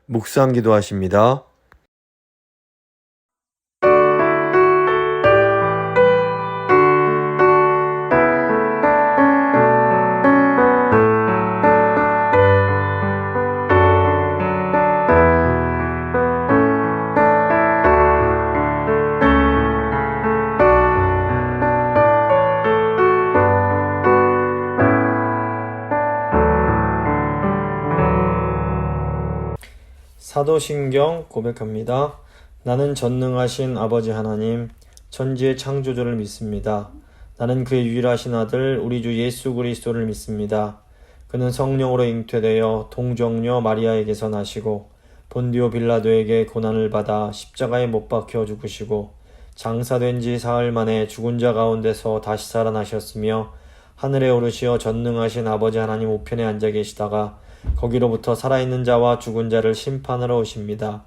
묵상 기도하십니다. 사도신경 고백합니다. 나는 전능하신 아버지 하나님, 천지의 창조주를 믿습니다. 나는 그의 유일하신 아들 우리 주 예수 그리스도를 믿습니다. 그는 성령으로 잉태되어 동정녀 마리아에게서 나시고 본디오 빌라도에게 고난을 받아 십자가에 못 박혀 죽으시고 장사된 지 사흘 만에 죽은 자 가운데서 다시 살아나셨으며 하늘에 오르시어 전능하신 아버지 하나님 우편에 앉아 계시다가 거기로부터 살아있는 자와 죽은 자를 심판하러 오십니다.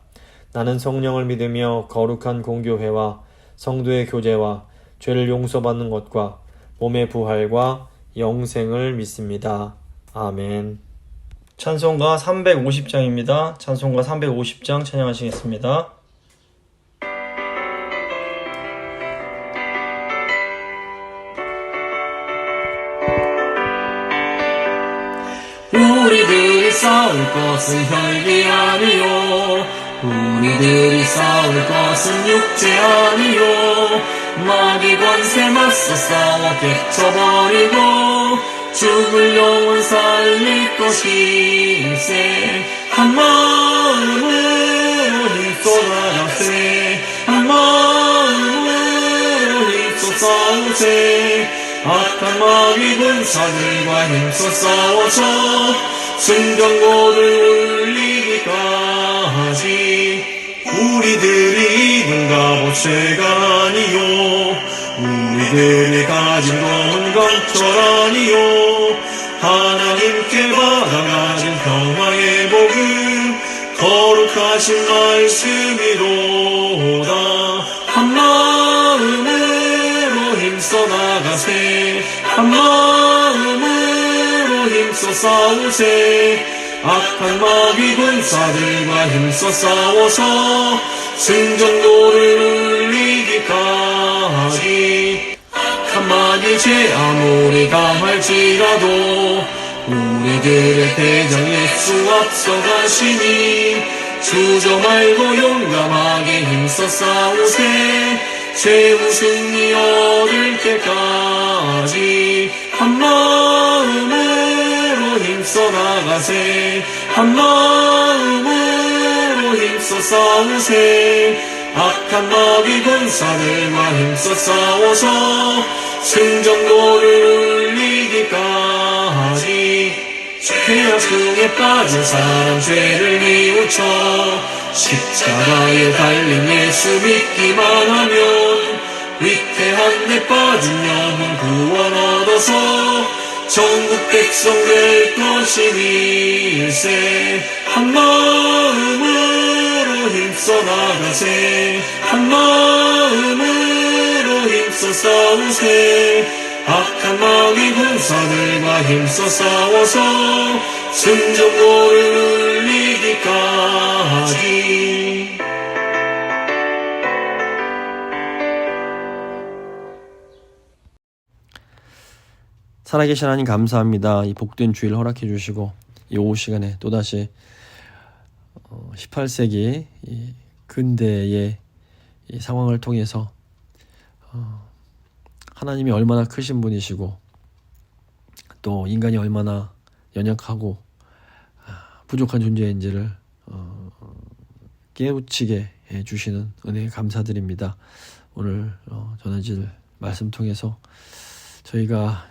나는 성령을 믿으며 거룩한 공교회와 성도의 교제와 죄를 용서받는 것과 몸의 부활과 영생을 믿습니다. 아멘. 찬송가 350장입니다. 찬송가 350장 찬양하시겠습니다. 우리들이 싸울 것은 혈기 아니요 우리들이 싸울 것은 육체 아니요 마귀 권세 맞서 싸워 깨쳐버리고 죽을 영혼 살릴 것일세 한 마음으로 힘써 나가세 한 마음으로 힘써 싸우세 악한 마귀 군사들과 힘써 싸워서 승전고를 울리기까지 우리들이 입은 갑옷 죄가 아니요 우리들이 가진 검은 강철 아니요 하나님께 받아가진 평화의 복음 거룩하신 말씀이로다 한 마음으로 힘써 나가세 한 마음으로 힘써 싸우세 악한 마귀 군사들과 힘써 싸워서 승전고를 울리기까지 악한 마귀 죄 아무리 강할지라도 우리들의 대장 예수 앞서가시니 주저 말고 용감하게 힘써 싸우세 최후 승리 얻을 때까지 한 마음으로 힘써 나가세 한 마음으로 힘써 싸우세 악한 마귀 군사들과 힘써 싸워서 승전고를 울리기까지 죄악 중에 빠진 사람 죄를 뉘우쳐 십자가에 달린 예수 믿기만 하면 위태한 데 빠진 영혼 구원 얻어서 전국 백성 될 것임일세 한 마음으로 힘써 나가세 한 마음으로 힘써 싸우세 악한 마귀 군사들과 힘써 싸워서 승전고를 울리기까지 살아계신 하나님 감사합니다. 이 복된 주일 허락해 주시고 이 오후 시간에 또다시 18세기 이 근대의 이 상황을 통해서 하나님이 얼마나 크신 분이시고 또 인간이 얼마나 연약하고 부족한 존재인지를 깨우치게 해주시는 은혜에 감사드립니다. 오늘 전해질 말씀 통해서 저희가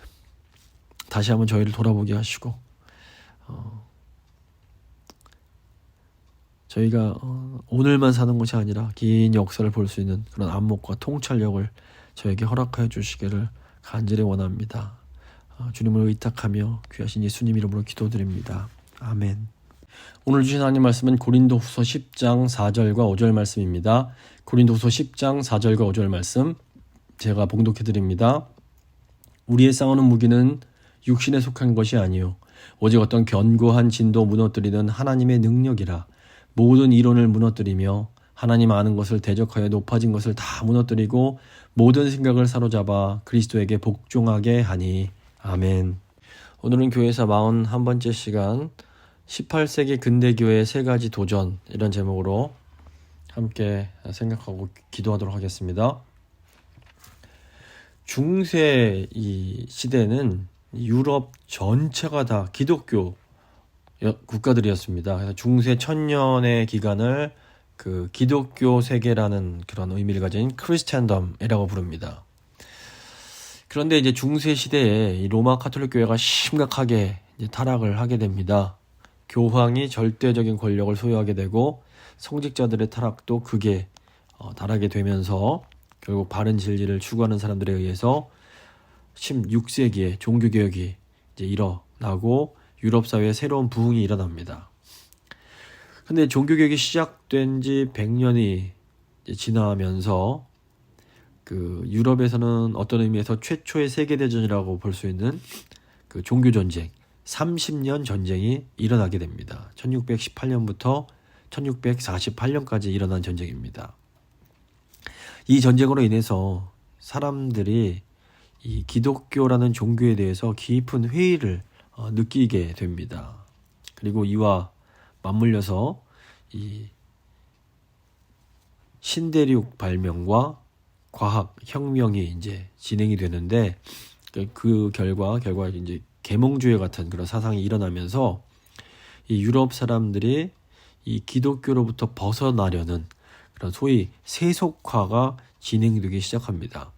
다시 한번 저희를 돌아보게 하시고 저희가 오늘만 사는 것이 아니라 긴 역사를 볼 수 있는 그런 안목과 통찰력을 저에게 허락하여 주시기를 간절히 원합니다. 주님을 의탁하며 귀하신 예수님 이름으로 기도드립니다. 아멘. 오늘 주신 하나님 말씀은 고린도후서 10장 4절과 5절 말씀입니다. 고린도후서 10장 4절과 5절 말씀 제가 봉독해 드립니다. 우리의 싸우는 무기는 육신에 속한 것이 아니요 오직 어떤 견고한 진도 무너뜨리는 하나님의 능력이라 모든 이론을 무너뜨리며 하나님 아는 것을 대적하여 높아진 것을 다 무너뜨리고 모든 생각을 사로잡아 그리스도에게 복종하게 하니. 아멘. 오늘은 교회사 41번째 시간 18세기 근대교회의 세 가지 도전, 이런 제목으로 함께 생각하고 기도하도록 하겠습니다. 중세 이 시대는 유럽 전체가 다 기독교 국가들이었습니다. 그래서 중세 1000년의 기간을 그 기독교 세계라는 그런 의미를 가진 크리스찬덤이라고 부릅니다. 그런데 이제 중세 시대에 이 로마 가톨릭 교회가 심각하게 이제 타락을 하게 됩니다. 교황이 절대적인 권력을 소유하게 되고 성직자들의 타락도 극에 달하게 되면서 결국 바른 진리를 추구하는 사람들에 의해서 16세기에 종교개혁이 이제 일어나고 유럽 사회에 새로운 부흥이 일어납니다. 근데 종교개혁이 시작된 지 100년이 지나면서 그 유럽에서는 어떤 의미에서 최초의 세계대전이라고 볼 수 있는 그 종교전쟁, 30년 전쟁이 일어나게 됩니다. 1618년부터 1648년까지 일어난 전쟁입니다. 이 전쟁으로 인해서 사람들이 이 기독교라는 종교에 대해서 깊은 회의를 느끼게 됩니다. 그리고 이와 맞물려서 이 신대륙 발명과 과학 혁명이 이제 진행이 되는데 그 결과 이제 계몽주의 같은 그런 사상이 일어나면서 이 유럽 사람들이 이 기독교로부터 벗어나려는 그런 소위 세속화가 진행되기 시작합니다.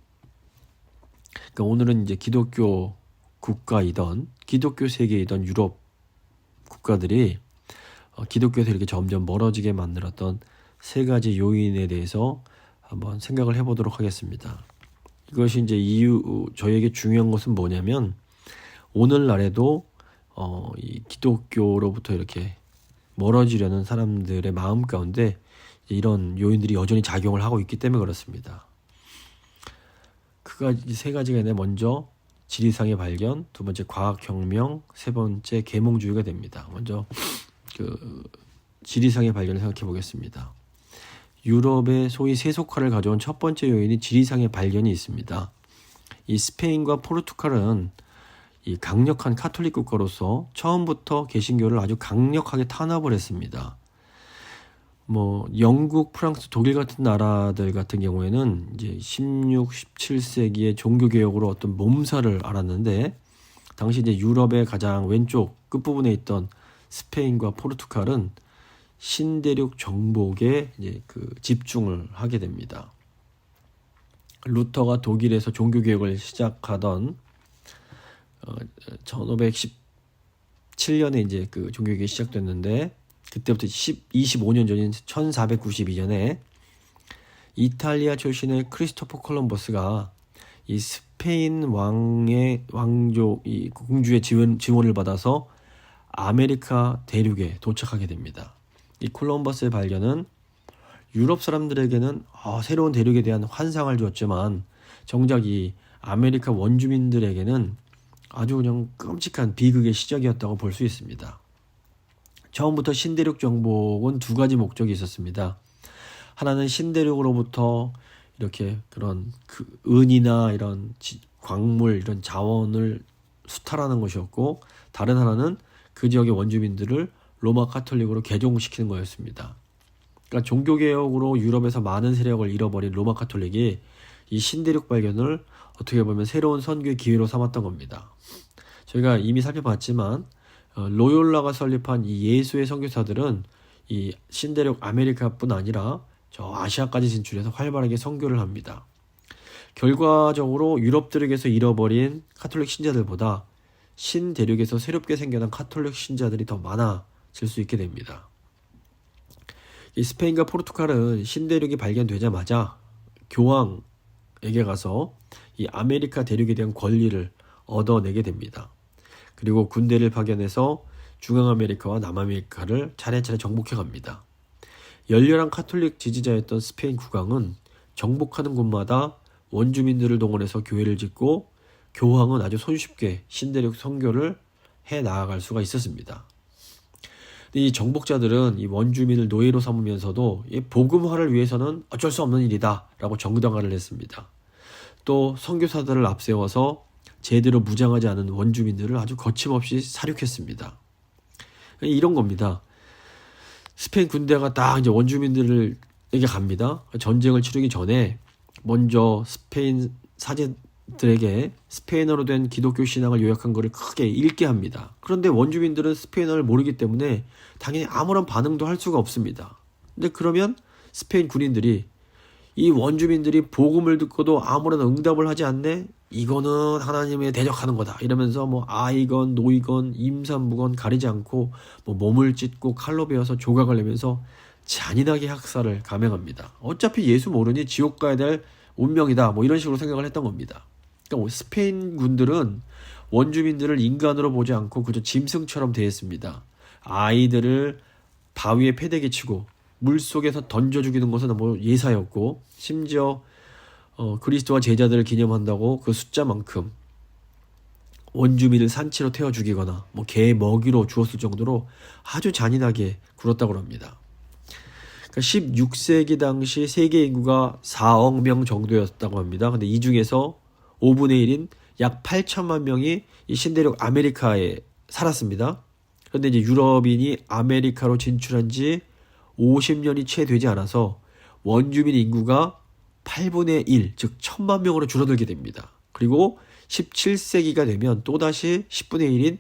그러니까 오늘은 이제 기독교 국가이던 기독교 세계이던 유럽 국가들이 기독교에서 이렇게 점점 멀어지게 만들었던 세 가지 요인에 대해서 한번 생각을 해보도록 하겠습니다. 이것이 이제 저에게 중요한 것은 뭐냐면 오늘날에도 이 기독교로부터 이렇게 멀어지려는 사람들의 마음 가운데 이런 요인들이 여전히 작용을 하고 있기 때문에 그렇습니다. 세 가지가 있는데 먼저 지리상의 발견, 두 번째 과학혁명, 세 번째 계몽주의가 됩니다. 먼저 그 지리상의 발견을 생각해 보겠습니다. 유럽의 소위 세속화를 가져온 첫 번째 요인이 지리상의 발견이 있습니다. 이 스페인과 포르투갈은 이 강력한 카톨릭 국가로서 처음부터 개신교를 아주 강력하게 탄압을 했습니다. 영국, 프랑스, 독일 같은 나라들 같은 경우에는 이제 16, 17세기의 종교개혁으로 어떤 몸살을 앓았는데 당시 이제 유럽의 가장 왼쪽 끝부분에 있던 스페인과 포르투갈은 신대륙 정복에 이제 그 집중을 하게 됩니다. 루터가 독일에서 종교개혁을 시작하던 1517년에 이제 그 종교개혁이 시작됐는데 그때부터 25년 전인 1492년에 이탈리아 출신의 크리스토퍼 콜럼버스가 이 스페인 왕의 이 공주의 지원을 받아서 아메리카 대륙에 도착하게 됩니다. 이 콜럼버스의 발견은 유럽 사람들에게는 새로운 대륙에 대한 환상을 주었지만 정작 이 아메리카 원주민들에게는 아주 그냥 끔찍한 비극의 시작이었다고 볼 수 있습니다. 처음부터 신대륙 정복은 두 가지 목적이 있었습니다. 하나는 신대륙으로부터 이렇게 그런 은이나 이런 광물, 이런 자원을 수탈하는 것이었고, 다른 하나는 그 지역의 원주민들을 로마 가톨릭으로 개종시키는 거였습니다. 그러니까 종교개혁으로 유럽에서 많은 세력을 잃어버린 로마 가톨릭이 이 신대륙 발견을 어떻게 보면 새로운 선교의 기회로 삼았던 겁니다. 저희가 이미 살펴봤지만 로욜라가 설립한 이 예수의 선교사들은 이 신대륙 아메리카뿐 아니라 저 아시아까지 진출해서 활발하게 선교를 합니다. 결과적으로 유럽들에게서 잃어버린 가톨릭 신자들보다 신대륙에서 새롭게 생겨난 가톨릭 신자들이 더 많아질 수 있게 됩니다. 이 스페인과 포르투갈은 신대륙이 발견되자마자 교황에게 가서 이 아메리카 대륙에 대한 권리를 얻어내게 됩니다. 그리고 군대를 파견해서 중앙아메리카와 남아메리카를 차례차례 정복해 갑니다. 열렬한 카톨릭 지지자였던 스페인 국왕은 정복하는 곳마다 원주민들을 동원해서 교회를 짓고 교황은 아주 손쉽게 신대륙 선교를 해 나아갈 수가 있었습니다. 근데 이 정복자들은 이 원주민을 노예로 삼으면서도 이 복음화를 위해서는 어쩔 수 없는 일이다라고 정당화를 했습니다. 또 선교사들을 앞세워서 제대로 무장하지 않은 원주민들을 아주 거침없이 살육했습니다. 이런 겁니다. 스페인 군대가 딱 이제 원주민들에게 갑니다. 전쟁을 치르기 전에 먼저 스페인 사제들에게 스페인어로 된 기독교 신앙을 요약한 것을 크게 읽게 합니다. 그런데 원주민들은 스페인어를 모르기 때문에 당연히 아무런 반응도 할 수가 없습니다. 근데 그러면 스페인 군인들이 이 원주민들이 복음을 듣고도 아무런 응답을 하지 않네? 이거는 하나님에 대적하는 거다. 이러면서 뭐 아이건 노이건 임산부건 가리지 않고 뭐 몸을 찢고 칼로 베어서 조각을 내면서 잔인하게 학살을 감행합니다. 어차피 예수 모르니 지옥 가야 될 운명이다. 뭐 이런 식으로 생각을 했던 겁니다. 그러니까 스페인 군들은 원주민들을 인간으로 보지 않고 그저 짐승처럼 대했습니다. 아이들을 바위에 패대기 치고 물속에서 던져 죽이는 것은 뭐 예사였고, 심지어 그리스도와 제자들을 기념한다고 그 숫자만큼 원주민을 산채로 태워 죽이거나 뭐 개 먹이로 주었을 정도로 아주 잔인하게 굴었다고 합니다. 그러니까 16세기 당시 세계 인구가 4억 명 정도였다고 합니다. 근데 이 중에서 5분의 1인 약 8천만 명이 이 신대륙 아메리카에 살았습니다. 그런데 이제 유럽인이 아메리카로 진출한 지 50년이 채 되지 않아서 원주민 인구가 8분의 1, 즉 1000만 명으로 줄어들게 됩니다. 그리고 17세기가 되면 또다시 10분의 1인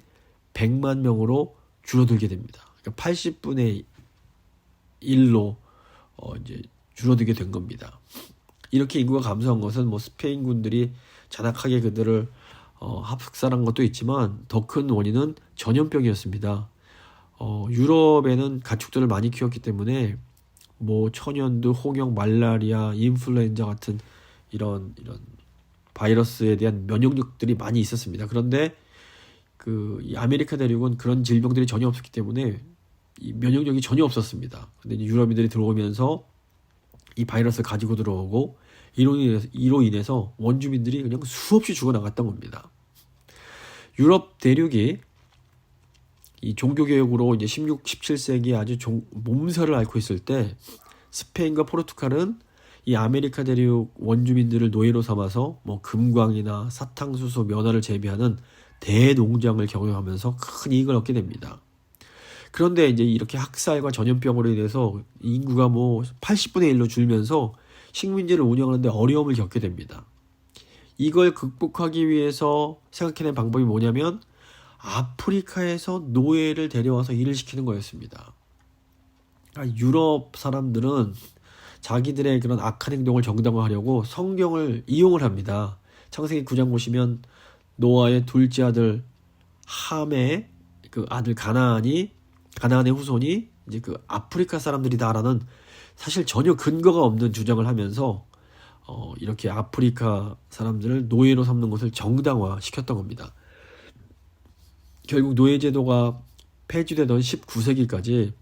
100만 명으로 줄어들게 됩니다. 그러니까 80분의 1로 이제 줄어들게 된 겁니다. 이렇게 인구가 감소한 것은 뭐 스페인 군들이 잔악하게 그들을 학살한 것도 있지만 더 큰 원인은 전염병이었습니다. 유럽에는 가축들을 많이 키웠기 때문에 뭐 천연두, 홍역, 말라리아, 인플루엔자 같은 이런 바이러스에 대한 면역력들이 많이 있었습니다. 그런데 이 아메리카 대륙은 그런 질병들이 전혀 없었기 때문에 이 면역력이 전혀 없었습니다. 근데 유럽인들이 들어오면서 이 바이러스를 가지고 들어오고 이로 인해서 원주민들이 그냥 수없이 죽어나갔던 겁니다. 유럽 대륙이 이 종교개혁으로 이제 16, 17세기에 아주 몸살을 앓고 있을 때 스페인과 포르투갈은 이 아메리카 대륙 원주민들을 노예로 삼아서 뭐 금광이나 사탕수수, 면화를 재배하는 대농장을 경영하면서 큰 이익을 얻게 됩니다. 그런데 이제 이렇게 학살과 전염병으로 인해서 인구가 뭐 80분의 1로 줄면서 식민지를 운영하는데 어려움을 겪게 됩니다. 이걸 극복하기 위해서 생각해낸 방법이 뭐냐면 아프리카에서 노예를 데려와서 일을 시키는 거였습니다. 그러니까 유럽 사람들은 자기들의 그런 악한 행동을 정당화하려고 성경을 이용을 합니다. 창세기 9장 보시면 노아의 둘째 아들 함의 그 아들 가나안의 후손이 이제 그 아프리카 사람들이다라는 사실 전혀 근거가 없는 주장을 하면서 이렇게 아프리카 사람들을 노예로 삼는 것을 정당화 시켰던 겁니다. 결국 노예제도가 폐지되던 19세기까지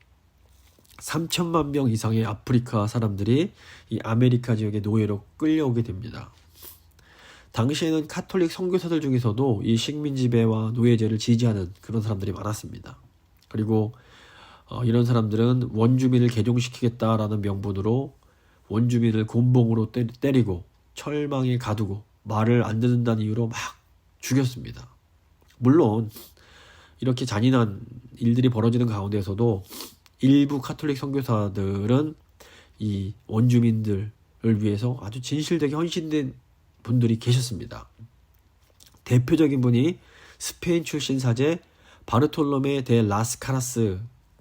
3천만 명 이상의 아프리카 사람들이 이 아메리카 지역의 노예로 끌려오게 됩니다. 당시에는 카톨릭 선교사들 중에서도 이 식민지배와 노예제를 지지하는 그런 사람들이 많았습니다. 그리고 이런 사람들은 원주민을 개종시키겠다라는 명분으로 원주민을 곤봉으로 때리고 철망에 가두고 말을 안 듣는다는 이유로 막 죽였습니다. 물론 이렇게 잔인한 일들이 벌어지는 가운데서도 일부 카톨릭 선교사들은 이 원주민들을 위해서 아주 진실되게 헌신된 분들이 계셨습니다. 대표적인 분이 스페인 출신 사제 바르톨로메 데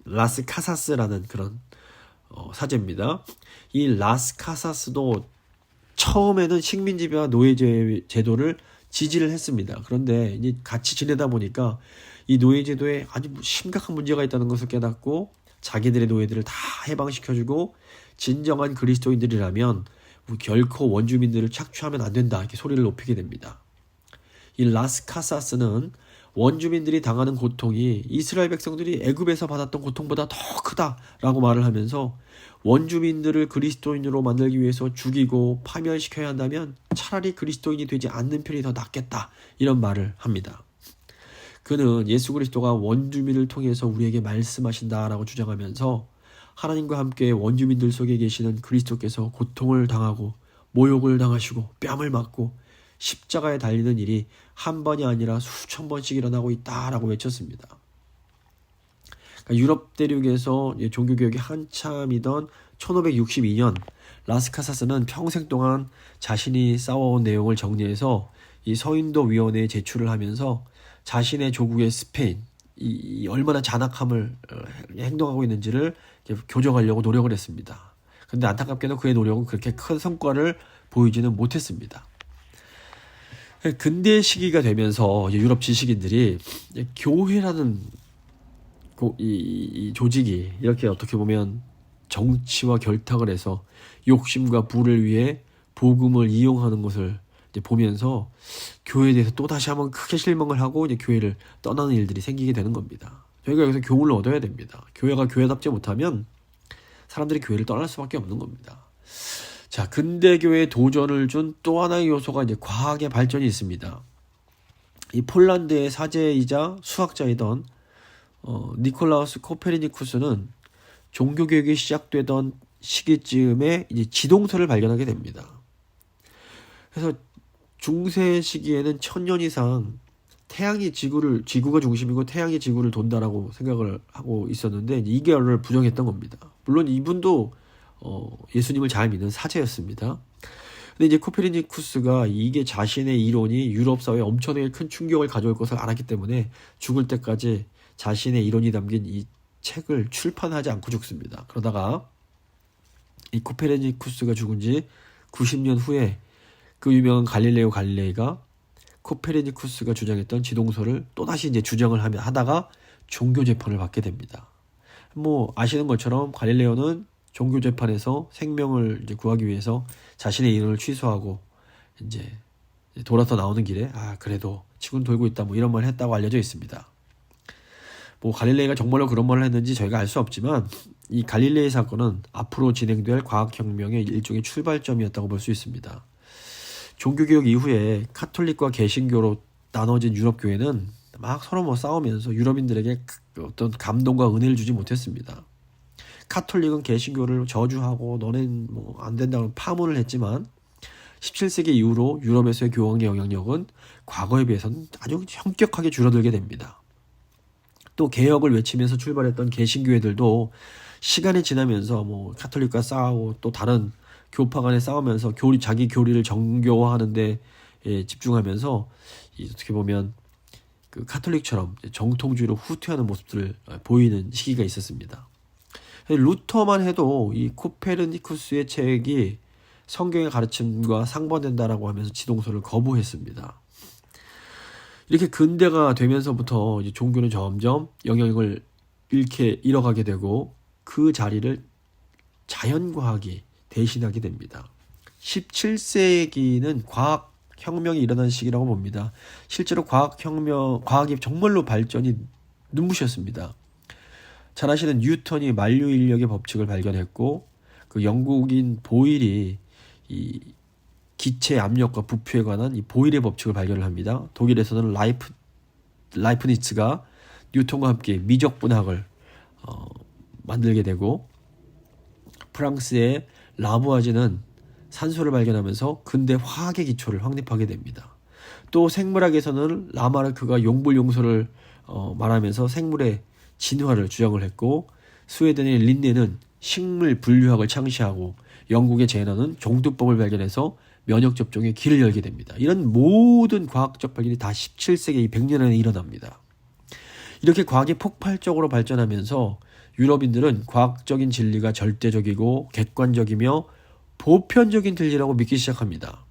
라스카사스라는 그런 사제입니다. 이 라스카사스도 처음에는 식민지배와 노예제 제도를 지지를 했습니다. 그런데 이제 같이 지내다 보니까 이 노예제도에 아주 심각한 문제가 있다는 것을 깨닫고 자기들의 노예들을 다 해방시켜주고 진정한 그리스도인들이라면 결코 원주민들을 착취하면 안 된다 이렇게 소리를 높이게 됩니다. 이 라스카사스는 원주민들이 당하는 고통이 이스라엘 백성들이 애굽에서 받았던 고통보다 더 크다라고 말을 하면서 원주민들을 그리스도인으로 만들기 위해서 죽이고 파멸시켜야 한다면 차라리 그리스도인이 되지 않는 편이 더 낫겠다 이런 말을 합니다. 그는 예수 그리스도가 원주민을 통해서 우리에게 말씀하신다라고 주장하면서 하나님과 함께 원주민들 속에 계시는 그리스도께서 고통을 당하고 모욕을 당하시고 뺨을 맞고 십자가에 달리는 일이 한 번이 아니라 수천 번씩 일어나고 있다라고 외쳤습니다. 그러니까 유럽 대륙에서 종교개혁이 한참이던 1562년 라스카사스는 평생 동안 자신이 싸워온 내용을 정리해서 이 서인도 위원회에 제출을 하면서 자신의 조국의 스페인 이 얼마나 잔악함을 행동하고 있는지를 교정하려고 노력을 했습니다. 그런데 안타깝게도 그의 노력은 그렇게 큰 성과를 보이지는 못했습니다. 근대 시기가 되면서 유럽 지식인들이 교회라는 이 조직이 이렇게 어떻게 보면 정치와 결탁을 해서 욕심과 부를 위해 복음을 이용하는 것을 이제 보면서 교회에 대해서 또 다시 한번 크게 실망을 하고 이제 교회를 떠나는 일들이 생기게 되는 겁니다. 저희가 여기서 교훈을 얻어야 됩니다. 교회가 교회답지 못하면 사람들이 교회를 떠날 수밖에 없는 겁니다. 자, 근대 교회에 도전을 준 또 하나의 요소가 이제 과학의 발전이 있습니다. 이 폴란드의 사제이자 수학자이던 니콜라우스 코페르니쿠스는 종교교육이 시작되던 시기쯤에 이제 지동설을 발견하게 됩니다. 그래서 중세 시기에는 1000년 이상 태양이 지구가 중심이고 태양이 지구를 돈다라고 생각을 하고 있었는데 이게를 부정했던 겁니다. 물론 이분도 예수님을 잘 믿는 사제였습니다. 근데 이제 코페르니쿠스가 이게 자신의 이론이 유럽 사회에 엄청나게 큰 충격을 가져올 것을 알았기 때문에 죽을 때까지 자신의 이론이 담긴 이 책을 출판하지 않고 죽습니다. 그러다가 이 코페르니쿠스가 죽은 지 90년 후에 그 유명한 갈릴레오 갈릴레이가 코페르니쿠스가 주장했던 지동설을 또다시 이제 주장을 하다가 종교 재판을 받게 됩니다. 뭐 아시는 것처럼 갈릴레오는 종교 재판에서 생명을 이제 구하기 위해서 자신의 이론을 취소하고 이제 돌아서 나오는 길에 그래도 지구는 돌고 있다 뭐 이런 말을 했다고 알려져 있습니다. 뭐 갈릴레이가 정말로 그런 말을 했는지 저희가 알 수 없지만 이 갈릴레이 사건은 앞으로 진행될 과학혁명의 일종의 출발점이었다고 볼 수 있습니다. 종교개혁 이후에 카톨릭과 개신교로 나눠진 유럽 교회는 막 서로 싸우면서 유럽인들에게 어떤 감동과 은혜를 주지 못했습니다. 카톨릭은 개신교를 저주하고 너넨 뭐 안 된다고 파문을 했지만 17세기 이후로 유럽에서의 교황의 영향력은 과거에 비해서는 아주 현격하게 줄어들게 됩니다. 또 개혁을 외치면서 출발했던 개신교회들도 시간이 지나면서 뭐 카톨릭과 싸우고 또 다른 교파 간에 싸우면서 자기 교리를 정교화하는데 집중하면서 어떻게 보면 그 카톨릭처럼 정통주의로 후퇴하는 모습들을 보이는 시기가 있었습니다. 루터만 해도 이 코페르니쿠스의 책이 성경의 가르침과 상반된다라고 하면서 지동설을 거부했습니다. 이렇게 근대가 되면서부터 이제 종교는 점점 영향력을 잃어가게 되고 그 자리를 자연과학이 대신하게 됩니다. 17세기는 과학혁명이 일어난 시기라고 봅니다. 실제로 과학이 정말로 발전이 눈부셨습니다. 잘 아시는 뉴턴이 만류인력의 법칙을 발견했고 그 영국인 보일이 이 기체 압력과 부피에 관한 이 보일의 법칙을 발견을 합니다. 독일에서는 라이프니츠가 뉴턴과 함께 미적분학을 만들게 되고 프랑스의 라부아제는 산소를 발견하면서 근대 화학의 기초를 확립하게 됩니다. 또 생물학에서는 라마르크가 용불용소를 말하면서 생물의 진화를 주장을 했고 스웨덴의 린네는 식물 분류학을 창시하고 영국의 제너는 종두법을 발견해서 면역 접종의 길을 열게 됩니다. 이런 모든 과학적 발견이 다 17세기 100년 안에 일어납니다. 이렇게 과학이 폭발적으로 발전하면서 유럽인들은 과학적인 진리가 절대적이고 객관적이며 보편적인 진리라고 믿기 시작합니다.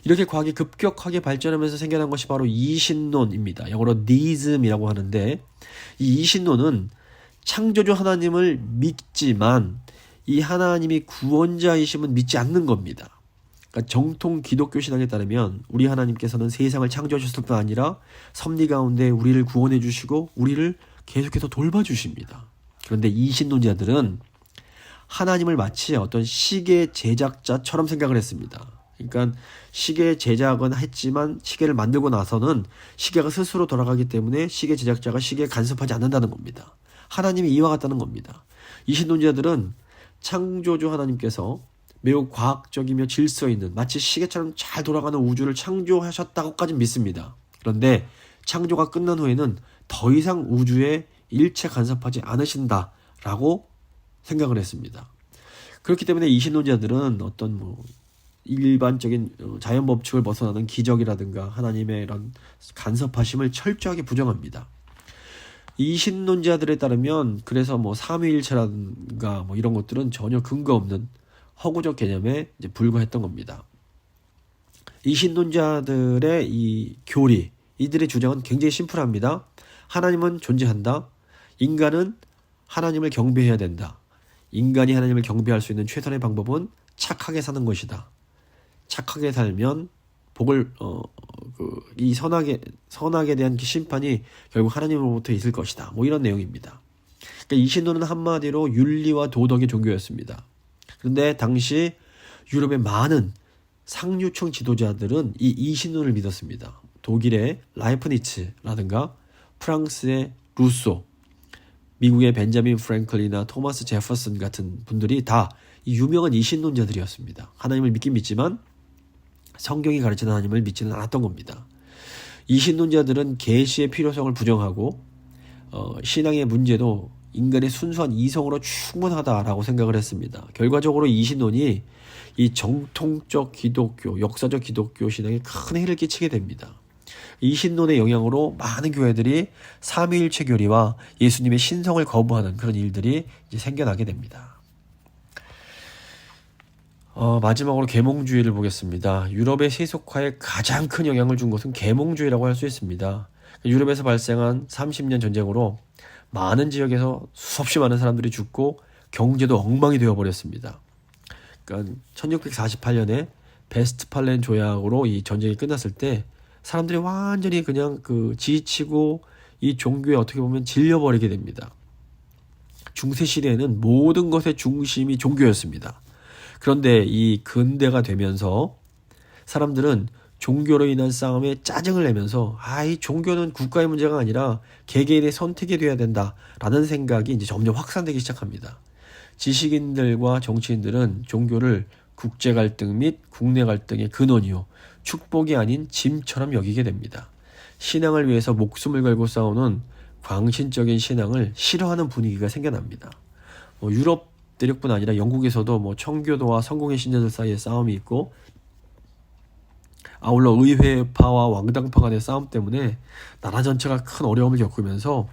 이렇게 과학이 급격하게 발전하면서 생겨난 것이 바로 이신론입니다. 영어로 deism이라고 하는데 이 이신론은 창조주 하나님을 믿지만 이 하나님이 구원자이심은 믿지 않는 겁니다. 그러니까 정통 기독교 신앙에 따르면 우리 하나님께서는 세상을 창조하셨을 뿐 아니라 섭리 가운데 우리를 구원해 주시고 우리를 계속해서 돌봐주십니다. 그런데 이신론자들은 하나님을 마치 어떤 시계 제작자처럼 생각을 했습니다. 그러니까 시계 제작은 했지만 시계를 만들고 나서는 시계가 스스로 돌아가기 때문에 시계 제작자가 시계에 간섭하지 않는다는 겁니다. 하나님이 이와 같다는 겁니다. 이 신론자들은 창조주 하나님께서 매우 과학적이며 질서 있는 마치 시계처럼 잘 돌아가는 우주를 창조하셨다고까지 믿습니다. 그런데 창조가 끝난 후에는 더 이상 우주에 일체 간섭하지 않으신다라고 생각을 했습니다. 그렇기 때문에 이 신론자들은 어떤 일반적인 자연 법칙을 벗어나는 기적이라든가 하나님의 이런 간섭하심을 철저하게 부정합니다. 이 신론자들에 따르면 그래서 삼위일체라든가 이런 것들은 전혀 근거 없는 허구적 개념에 이제 불과했던 겁니다. 이 신론자들의 이 교리, 이들의 주장은 굉장히 심플합니다. 하나님은 존재한다. 인간은 하나님을 경배해야 된다. 인간이 하나님을 경배할 수 있는 최선의 방법은 착하게 사는 것이다. 착하게 살면 복을 이 선악에 대한 심판이 결국 하나님으로부터 있을 것이다. 이런 내용입니다. 그러니까 이 신론은 한마디로 윤리와 도덕의 종교였습니다. 그런데 당시 유럽의 많은 상류층 지도자들은 이 신론을 믿었습니다. 독일의 라이프니츠라든가 프랑스의 루소, 미국의 벤자민 프랭클리나 토마스 제퍼슨 같은 분들이 다 이 유명한 이신론자들이었습니다. 하나님을 믿긴 믿지만 성경이 가르치는 하나님을 믿지는 않았던 겁니다. 이신론자들은 계시의 필요성을 부정하고 신앙의 문제도 인간의 순수한 이성으로 충분하다라고 생각을 했습니다. 결과적으로 이신론이 이 정통적 기독교, 역사적 기독교 신앙에 큰 해를 끼치게 됩니다. 이신론의 영향으로 많은 교회들이 삼위일체 교리와 예수님의 신성을 거부하는 그런 일들이 이제 생겨나게 됩니다. 마지막으로 계몽주의를 보겠습니다. 유럽의 세속화에 가장 큰 영향을 준 것은 계몽주의라고 할 수 있습니다. 유럽에서 발생한 30년 전쟁으로 많은 지역에서 수없이 많은 사람들이 죽고 경제도 엉망이 되어버렸습니다. 그러니까 1648년에 베스트팔렌 조약으로 이 전쟁이 끝났을 때 사람들이 완전히 그냥 지치고 이 종교에 어떻게 보면 질려버리게 됩니다. 중세 시대에는 모든 것의 중심이 종교였습니다. 그런데 이 근대가 되면서 사람들은 종교로 인한 싸움에 짜증을 내면서 이 종교는 국가의 문제가 아니라 개개인의 선택이 돼야 된다라는 생각이 이제 점점 확산되기 시작합니다. 지식인들과 정치인들은 종교를 국제 갈등 및 국내 갈등의 근원이요, 축복이 아닌 짐처럼 여기게 됩니다. 신앙을 위해서 목숨을 걸고 싸우는 광신적인 신앙을 싫어하는 분위기가 생겨납니다. 유럽 대륙뿐 아니라 영국에서도 청교도와 성공의 신자들 사이에 싸움이 있고, 아울러 의회파와 왕당파 간의 싸움 때문에 나라 전체가 큰 어려움을 겪으면서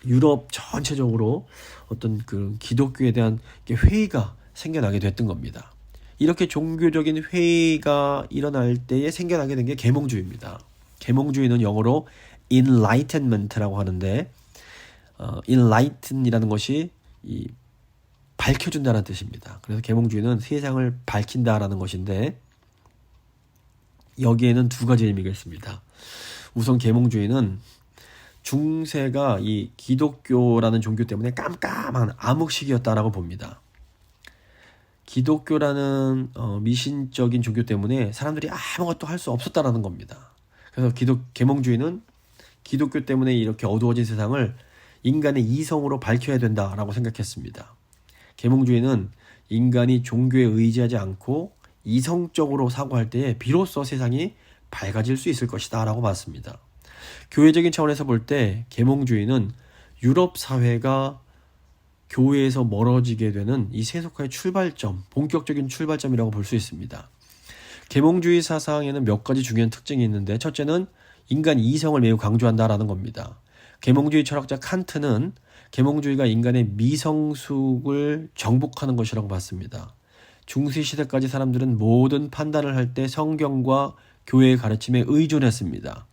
유럽 전체적으로 어떤 그 기독교에 대한 회의가 생겨나게 됐던 겁니다. 이렇게 종교적인 회의가 일어날 때에 생겨나게 된 게 계몽주의입니다. 계몽주의는 영어로 enlightenment라고 하는데, enlighten이라는 것이 밝혀준다는 뜻입니다. 그래서 계몽주의는 세상을 밝힌다라는 것인데, 여기에는 두 가지 의미가 있습니다. 우선 계몽주의는 중세가 이 기독교라는 종교 때문에 깜깜한 암흑시기였다라고 봅니다. 기독교라는 미신적인 종교 때문에 사람들이 아무것도 할 수 없었다라는 겁니다. 그래서 계몽주의는 기독교 때문에 이렇게 어두워진 세상을 인간의 이성으로 밝혀야 된다라고 생각했습니다. 계몽주의는 인간이 종교에 의지하지 않고 이성적으로 사고할 때에 비로소 세상이 밝아질 수 있을 것이다 라고 봤습니다. 교회적인 차원에서 볼 때 계몽주의는 유럽 사회가 교회에서 멀어지게 되는 이 세속화의 출발점, 본격적인 출발점이라고 볼 수 있습니다. 계몽주의 사상에는 몇 가지 중요한 특징이 있는데, 첫째는 인간 이성을 매우 강조한다라는 겁니다. 계몽주의 철학자 칸트는 계몽주의가 인간의 미성숙을 정복하는 것이라고 봤습니다. 중세시대까지 사람들은 모든 판단을 할 때 성경과 교회의 가르침에 의존했습니다.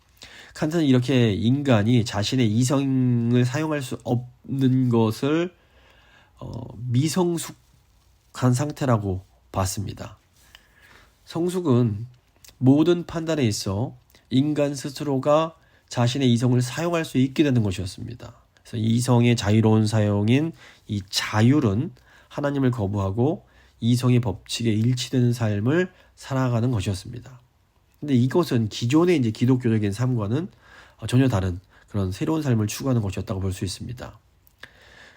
칸트는 이렇게 인간이 자신의 이성을 사용할 수 없는 것을 미성숙한 상태라고 봤습니다. 성숙은 모든 판단에 있어 인간 스스로가 자신의 이성을 사용할 수 있게 되는 것이었습니다. 그래서 이성의 자유로운 사용인 이 자율은 하나님을 거부하고 이성의 법칙에 일치되는 삶을 살아가는 것이었습니다. 근데 이것은 기존의 이제 기독교적인 삶과는 전혀 다른 그런 새로운 삶을 추구하는 것이었다고 볼 수 있습니다.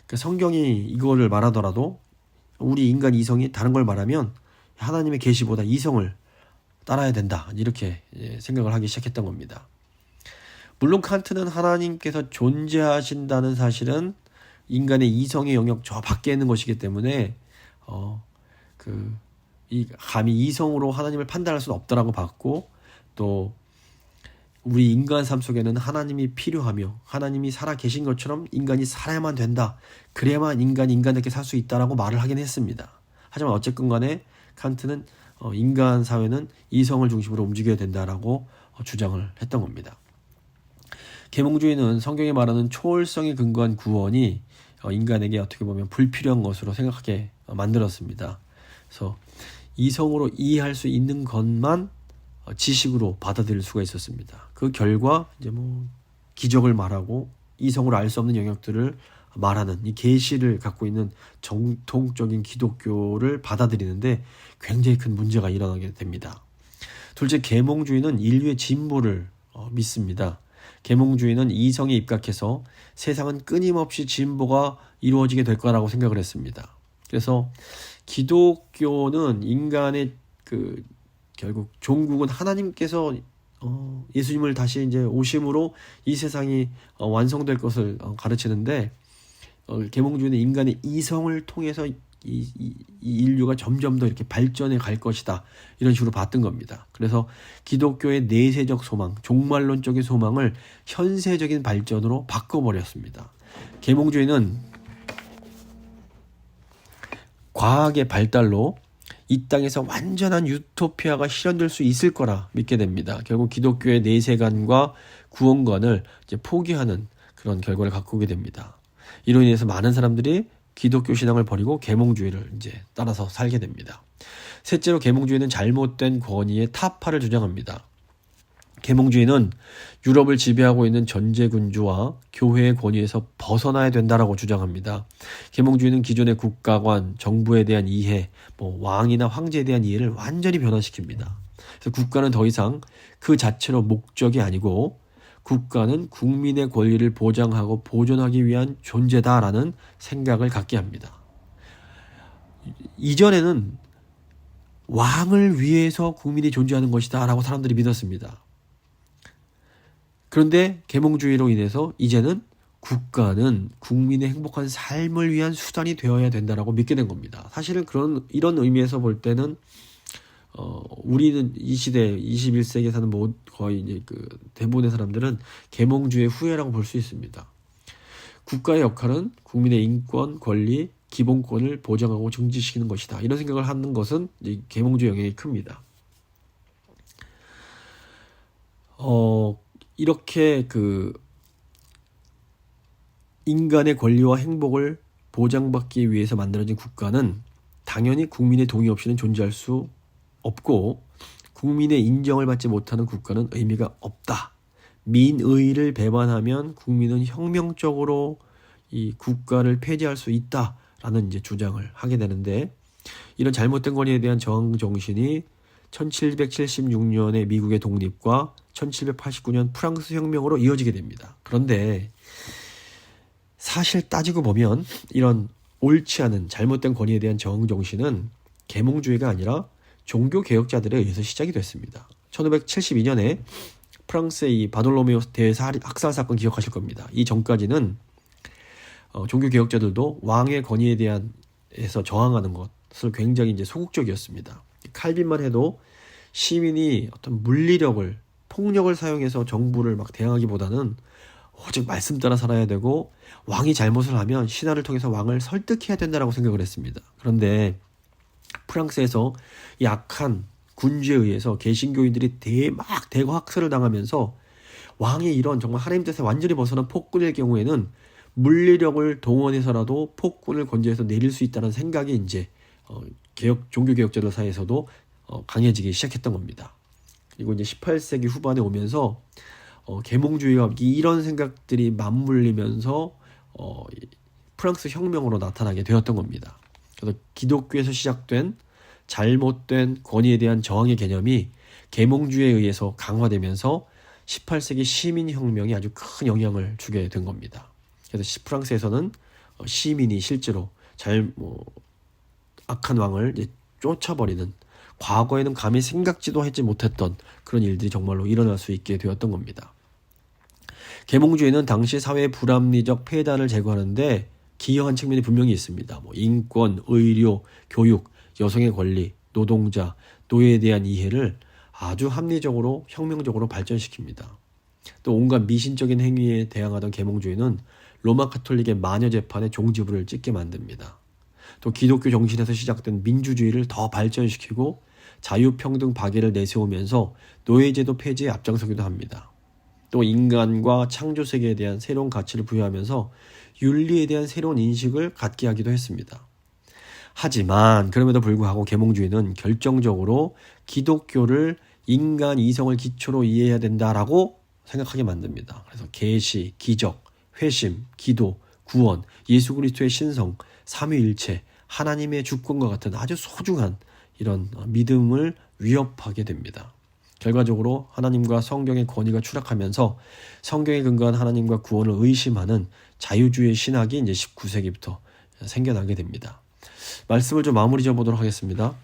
그러니까 성경이 이거를 말하더라도 우리 인간 이성이 다른 걸 말하면 하나님의 계시보다 이성을 따라야 된다, 이렇게 생각을 하기 시작했던 겁니다. 물론 칸트는 하나님께서 존재하신다는 사실은 인간의 이성의 영역 저 밖에 있는 것이기 때문에 감히 이성으로 하나님을 판단할 수는 없다라고 봤고, 또 우리 인간 삶 속에는 하나님이 필요하며 하나님이 살아 계신 것처럼 인간이 살아야만 된다, 그래야만 인간답게 살 수 있다라고 말을 하긴 했습니다. 하지만 어쨌건 간에 칸트는 인간 사회는 이성을 중심으로 움직여야 된다라고 주장을 했던 겁니다. 계몽주의는 성경에 말하는 초월성에 근거한 구원이 인간에게 어떻게 보면 불필요한 것으로 생각하게 만들었습니다. 그래서 이성으로 이해할 수 있는 것만 지식으로 받아들일 수가 있었습니다. 그 결과 이제 기적을 말하고 이성으로 알 수 없는 영역들을 말하는 이 계시를 갖고 있는 정통적인 기독교를 받아들이는데 굉장히 큰 문제가 일어나게 됩니다. 둘째, 계몽주의는 인류의 진보를 믿습니다. 계몽주의는 이성에 입각해서 세상은 끊임없이 진보가 이루어지게 될 거라고 생각을 했습니다. 그래서 기독교는 인간의 결국 종국은 하나님께서 예수님을 다시 이제 오심으로 이 세상이 완성될 것을 가르치는데, 계몽주의는 인간의 이성을 통해서 이 인류가 점점 더 이렇게 발전해 갈 것이다, 이런 식으로 봤던 겁니다. 그래서 기독교의 내세적 소망, 종말론적인 소망을 현세적인 발전으로 바꿔버렸습니다. 계몽주의는 과학의 발달로 이 땅에서 완전한 유토피아가 실현될 수 있을 거라 믿게 됩니다. 결국 기독교의 내세관과 구원관을 이제 포기하는 그런 결과를 갖고 오게 됩니다. 이로 인해서 많은 사람들이 기독교 신앙을 버리고 계몽주의를 이제 따라서 살게 됩니다. 셋째로, 계몽주의는 잘못된 권위의 타파를 주장합니다. 계몽주의는 유럽을 지배하고 있는 전제군주와 교회의 권위에서 벗어나야 된다라고 주장합니다. 계몽주의는 기존의 국가관, 정부에 대한 이해, 왕이나 황제에 대한 이해를 완전히 변화시킵니다. 그래서 국가는 더 이상 그 자체로 목적이 아니고 국가는 국민의 권리를 보장하고 보존하기 위한 존재다라는 생각을 갖게 합니다. 이전에는 왕을 위해서 국민이 존재하는 것이다 라고 사람들이 믿었습니다. 그런데 계몽주의로 인해서 이제는 국가는 국민의 행복한 삶을 위한 수단이 되어야 된다라고 믿게 된 겁니다. 사실은 이런 의미에서 볼 때는 우리는 이 시대 21세기에 사는 거의 이제 대부분의 사람들은 계몽주의의 후예라고 볼 수 있습니다. 국가의 역할은 국민의 인권, 권리, 기본권을 보장하고 증진시키는 것이다, 이런 생각을 하는 것은 이 계몽주의 영향이 큽니다. 이렇게 인간의 권리와 행복을 보장받기 위해서 만들어진 국가는 당연히 국민의 동의 없이는 존재할 수 없고, 국민의 인정을 받지 못하는 국가는 의미가 없다. 민의를 배반하면 국민은 혁명적으로 이 국가를 폐지할 수 있다라는 이제 주장을 하게 되는데, 이런 잘못된 권위에 대한 저항 정신이 1776년의 미국의 독립과 1789년 프랑스 혁명으로 이어지게 됩니다. 그런데 사실 따지고 보면 이런 옳지 않은 잘못된 권위에 대한 저항 정신은 계몽주의가 아니라 종교개혁자들에 의해서 시작이 됐습니다. 1572년에 프랑스의 이 바돌로메오 대사 학살 사건 기억하실 겁니다. 이 전까지는 종교개혁자들도 왕의 권위에 대해서 저항하는 것을 굉장히 이제 소극적이었습니다. 칼빈만 해도 시민이 어떤 물리력을, 폭력을 사용해서 정부를 막 대항하기보다는 오직 말씀 따라 살아야 되고, 왕이 잘못을 하면 신하를 통해서 왕을 설득해야 된다라고 생각을 했습니다. 그런데 프랑스에서 약한 군주에 의해서 개신교인들이 대거 학살을 당하면서 왕이 이런 정말 하나님 뜻에 완전히 벗어난 폭군일 경우에는 물리력을 동원해서라도 폭군을 건재해서 내릴 수 있다는 생각이 이제 종교개혁자들 사이에서도 강해지기 시작했던 겁니다. 그리고 이제 18세기 후반에 오면서 계몽주의와 이런 생각들이 맞물리면서 프랑스 혁명으로 나타나게 되었던 겁니다. 그래서 기독교에서 시작된 잘못된 권위에 대한 저항의 개념이 계몽주의에 의해서 강화되면서 18세기 시민혁명이 아주 큰 영향을 주게 된 겁니다. 그래서 프랑스에서는 시민이 실제로 악한 왕을 이제 쫓아버리는, 과거에는 감히 생각지도 하지 못했던 그런 일들이 정말로 일어날 수 있게 되었던 겁니다. 계몽주의는 당시 사회의 불합리적 폐단을 제거하는데 기여한 측면이 분명히 있습니다. 인권, 의료, 교육, 여성의 권리, 노동자, 노예에 대한 이해를 아주 합리적으로 혁명적으로 발전시킵니다. 또 온갖 미신적인 행위에 대항하던 계몽주의는 로마 카톨릭의 마녀 재판에 종지부를 찍게 만듭니다. 또 기독교 정신에서 시작된 민주주의를 더 발전시키고 자유평등 박애를 내세우면서 노예제도 폐지에 앞장서기도 합니다. 또 인간과 창조 세계에 대한 새로운 가치를 부여하면서 윤리에 대한 새로운 인식을 갖게 하기도 했습니다. 하지만 그럼에도 불구하고 계몽주의는 결정적으로 기독교를 인간 이성을 기초로 이해해야 된다라고 생각하게 만듭니다. 그래서 계시, 기적, 회심, 기도, 구원, 예수 그리스도의 신성, 삼위일체, 하나님의 주권과 같은 아주 소중한 이런 믿음을 위협하게 됩니다. 결과적으로 하나님과 성경의 권위가 추락하면서 성경에 근거한 하나님과 구원을 의심하는 자유주의 신학이 이제 19세기부터 생겨나게 됩니다. 말씀을 좀 마무리 지어보도록 하겠습니다.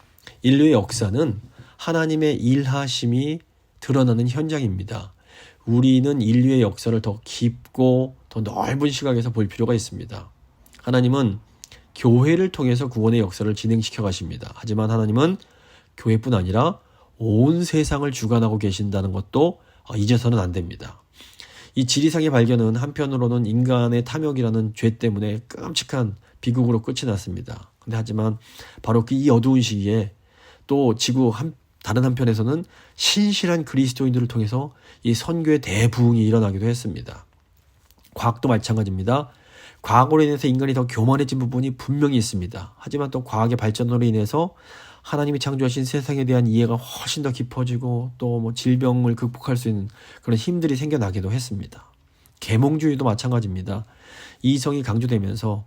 인류의 역사는 하나님의 일하심이 드러나는 현장입니다. 우리는 인류의 역사를 더 깊고 더 넓은 시각에서 볼 필요가 있습니다. 하나님은 교회를 통해서 구원의 역사를 진행시켜 가십니다. 하지만 하나님은 교회뿐 아니라 온 세상을 주관하고 계신다는 것도 잊어서는 안 됩니다. 이 지리상의 발견은 한편으로는 인간의 탐욕이라는 죄 때문에 끔찍한 비극으로 끝이 났습니다. 근데 하지만 바로 이 어두운 시기에 또 지구 다른 한편에서는 신실한 그리스도인들을 통해서 이 선교의 대부흥이 일어나기도 했습니다. 과학도 마찬가지입니다. 과거로 인해서 인간이 더 교만해진 부분이 분명히 있습니다. 하지만 또 과학의 발전으로 인해서 하나님이 창조하신 세상에 대한 이해가 훨씬 더 깊어지고 또 질병을 극복할 수 있는 그런 힘들이 생겨나기도 했습니다. 계몽주의도 마찬가지입니다. 이성이 강조되면서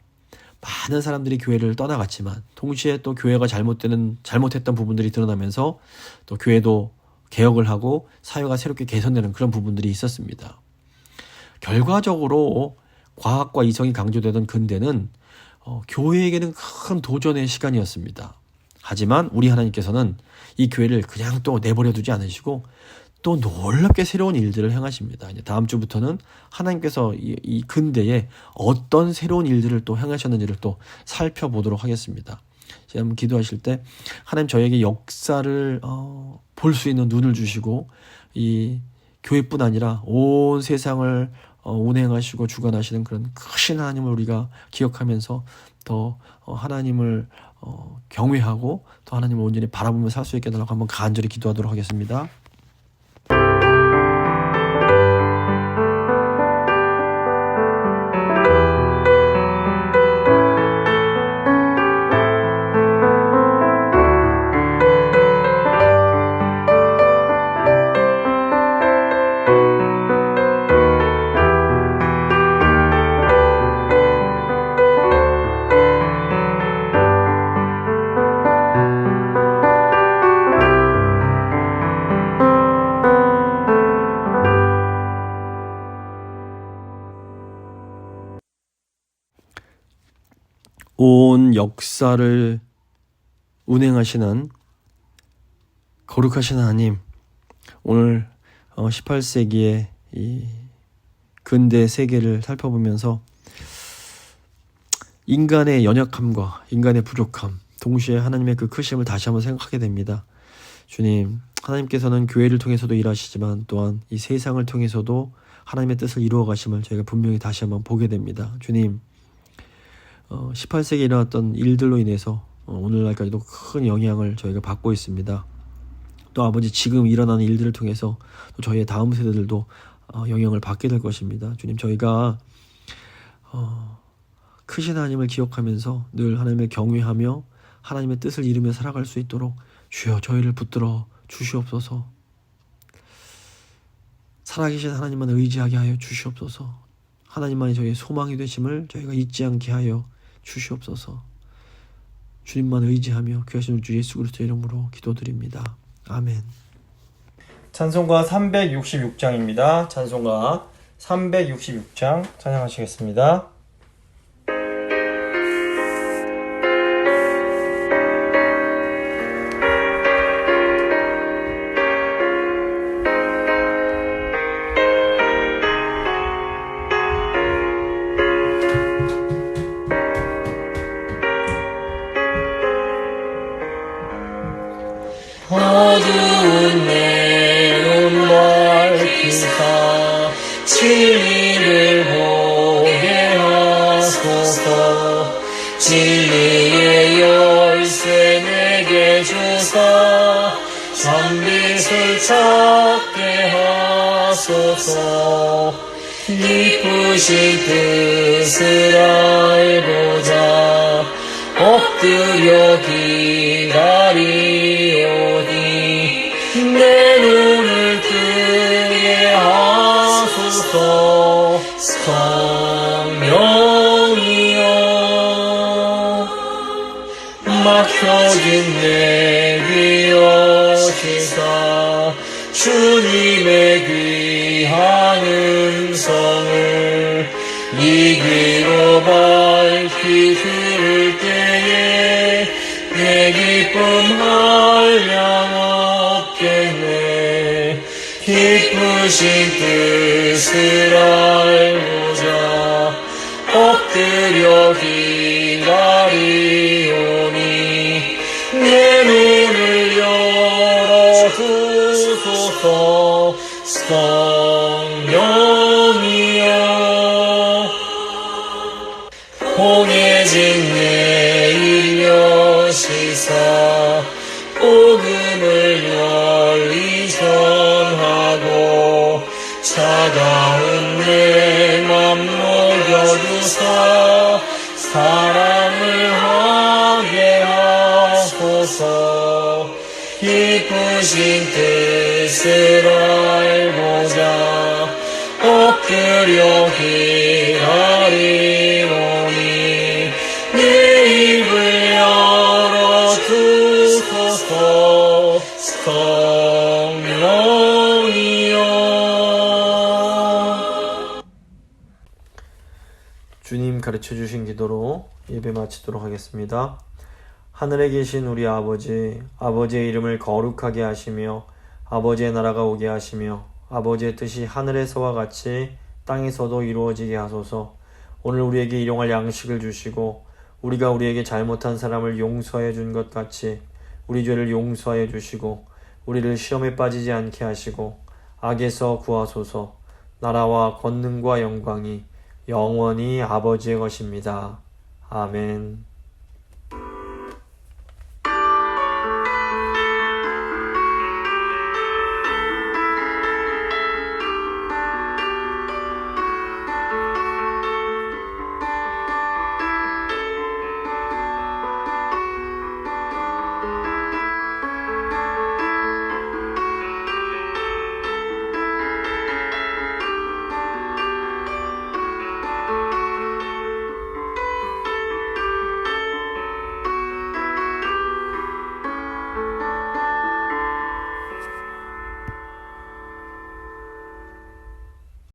많은 사람들이 교회를 떠나갔지만 동시에 또 교회가 잘못했던 부분들이 드러나면서 또 교회도 개혁을 하고 사회가 새롭게 개선되는 그런 부분들이 있었습니다. 결과적으로 과학과 이성이 강조되던 근대는 교회에게는 큰 도전의 시간이었습니다. 하지만 우리 하나님께서는 이 교회를 그냥 또 내버려 두지 않으시고 또 놀랍게 새로운 일들을 행하십니다. 이제 다음 주부터는 하나님께서 이 근대에 어떤 새로운 일들을 또 행하셨는지를 또 살펴보도록 하겠습니다. 지금 기도하실 때 하나님 저에게 역사를 볼 수 있는 눈을 주시고 이 교회뿐 아니라 온 세상을 운행하시고 주관하시는 그런 크신 하나님을 우리가 기억하면서 더 하나님을 경외하고 더 하나님을 온전히 바라보며 살 수 있게 해달라고 한번 간절히 기도하도록 하겠습니다. 온 역사를 운행하시는 거룩하신 하나님, 오늘 18세기의 이 근대 세계를 살펴보면서 인간의 연약함과 인간의 부족함, 동시에 하나님의 그 크심을 다시 한번 생각하게 됩니다. 주님, 하나님께서는 교회를 통해서도 일하시지만 또한 이 세상을 통해서도 하나님의 뜻을 이루어 가심을 저희가 분명히 다시 한번 보게 됩니다. 주님, 18세기에 일어났던 일들로 인해서 오늘날까지도 큰 영향을 저희가 받고 있습니다. 또 아버지 지금 일어나는 일들을 통해서 또 저희의 다음 세대들도 영향을 받게 될 것입니다. 주님, 저희가 크신 하나님을 기억하면서 늘 하나님을 경외하며 하나님의 뜻을 이루며 살아갈 수 있도록 주여 저희를 붙들어 주시옵소서. 살아계신 하나님만 의지하게 하여 주시옵소서. 하나님만이 저희의 소망이 되심을 저희가 잊지 않게 하여 주시옵소서. 주님만 의지하며 귀하신 우리 주 예수 그리스도의 이름으로 기도드립니다. 아멘. 찬송가 366장입니다. 찬송가 366장 찬양하시겠습니다. 어두운 내 눈 밝히사 진리를 보게 하소서. 진리의 열쇠 내게 주사 참빛을 찾게 하소서. 기쁘신 뜻을 알고자 엎드려 기다리오니 내 눈을 뜨게 하소서. 성령이여 막혀진 내 귀 여시사 주님의 귀한 음성을 이 귀로 밝히 들을 때에 내 기쁨 한량 없겠네. 기쁘신 뜻을 알고자 엎드려 기다리오니 내 눈을 열어주소서. 성령이여 공해진 내 여시사 복음을 널리 전하고 차가운 내 맘 녹여주사 사랑을 하게 하소서. 기쁘신 뜻을 알고자 엎드려 기다리오니 내 입을 열어주소서. 성령이여 주님 가르쳐주신 기도로 예배 마치도록 하겠습니다. 하늘에 계신 우리 아버지, 아버지의 이름을 거룩하게 하시며 아버지의 나라가 오게 하시며 아버지의 뜻이 하늘에서와 같이 땅에서도 이루어지게 하소서. 오늘 우리에게 일용할 양식을 주시고 우리가 우리에게 잘못한 사람을 용서해 준 것 같이 우리 죄를 용서해 주시고 우리를 시험에 빠지지 않게 하시고 악에서 구하소서. 나라와 권능과 영광이 영원히 아버지의 것입니다. 아멘.